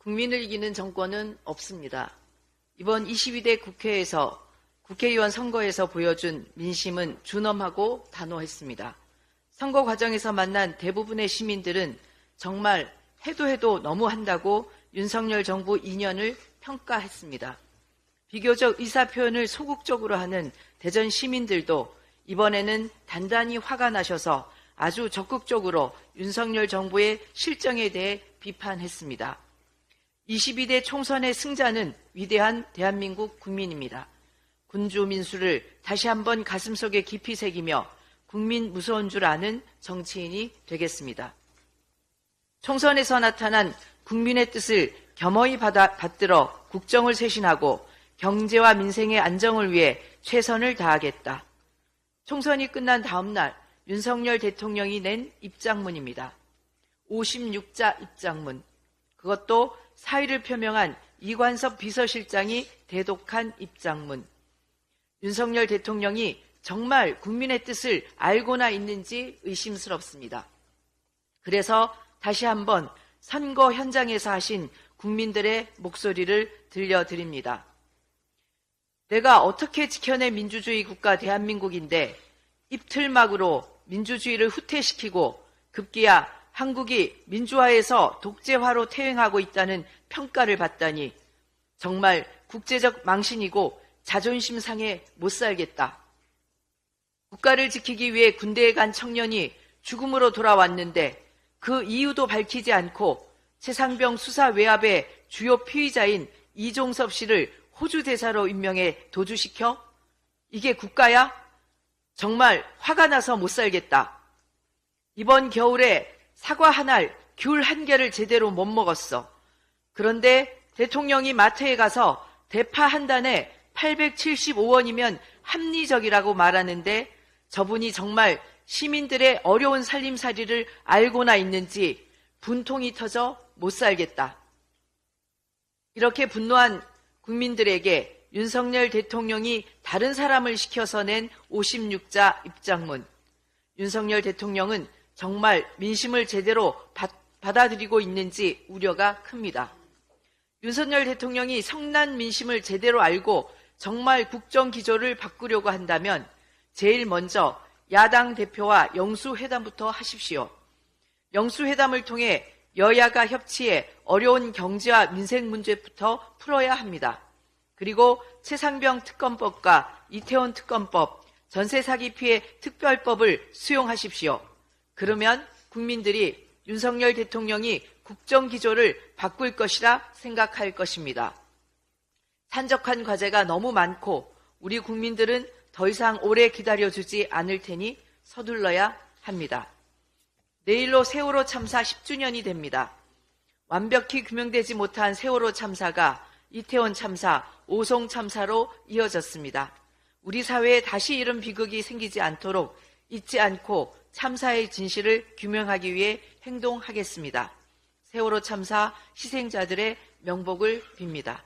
국민을 이기는 정권은 없습니다. 이번 22대 국회에서 국회의원 선거에서 보여준 민심은 준엄하고 단호했습니다. 선거 과정에서 만난 대부분의 시민들은 정말 해도 너무한다고 윤석열 정부 2년을 평가했습니다. 비교적 의사표현을 소극적으로 하는 대전 시민들도 이번에는 단단히 화가 나셔서 아주 적극적으로 윤석열 정부의 실정에 대해 비판했습니다. 22대 총선의 승자는 위대한 대한민국 국민입니다. 군주 민수를 다시 한번 가슴속에 깊이 새기며 국민 무서운 줄 아는 정치인이 되겠습니다. 총선에서 나타난 국민의 뜻을 겸허히 받들어 국정을 쇄신하고 경제와 민생의 안정을 위해 최선을 다하겠다. 총선이 끝난 다음 날 윤석열 대통령이 낸 입장문입니다. 56자 입장문. 그것도 사의를 표명한 이관섭 비서실장이 대독한 입장문. 윤석열 대통령이 정말 국민의 뜻을 알고나 있는지 의심스럽습니다. 그래서 다시 한번 선거 현장에서 하신 국민들의 목소리를 들려드립니다. 내가 어떻게 지켜내 민주주의 국가 대한민국인데 입틀막으로 민주주의를 후퇴시키고 급기야 한국이 민주화에서 독재화로 퇴행하고 있다는 평가를 받다니 정말 국제적 망신이고 자존심 상해 못 살겠다. 국가를 지키기 위해 군대에 간 청년이 죽음으로 돌아왔는데 그 이유도 밝히지 않고 최상병 수사 외압의 주요 피의자인 이종섭 씨를 호주 대사로 임명해 도주시켜? 이게 국가야? 정말 화가 나서 못 살겠다. 이번 겨울에 사과 한 알, 귤 한 개를 제대로 못 먹었어. 그런데 대통령이 마트에 가서 대파 한 단에 875원이면 합리적이라고 말하는데 저분이 정말 시민들의 어려운 살림살이를 알고나 있는지 분통이 터져 못 살겠다. 이렇게 분노한 국민들에게 윤석열 대통령이 다른 사람을 시켜서 낸 56자 입장문. 윤석열 대통령은 정말 민심을 제대로 받아들이고 있는지 우려가 큽니다. 윤석열 대통령이 성난 민심을 제대로 알고 정말 국정기조를 바꾸려고 한다면 제일 먼저 야당 대표와 영수회담부터 하십시오. 영수회담을 통해 여야가 협치해 어려운 경제와 민생 문제부터 풀어야 합니다. 그리고 최상병 특검법과 이태원 특검법, 전세 사기 피해 특별법을 수용하십시오. 그러면 국민들이 윤석열 대통령이 국정기조를 바꿀 것이라 생각할 것입니다. 산적한 과제가 너무 많고 우리 국민들은 더 이상 오래 기다려주지 않을 테니 서둘러야 합니다. 내일로 세월호 참사 10주년이 됩니다. 완벽히 규명되지 못한 세월호 참사가 이태원 참사, 오송 참사로 이어졌습니다. 우리 사회에 다시 이런 비극이 생기지 않도록 잊지 않고 참사의 진실을 규명하기 위해 행동하겠습니다. 세월호 참사 희생자들의 명복을 빕니다.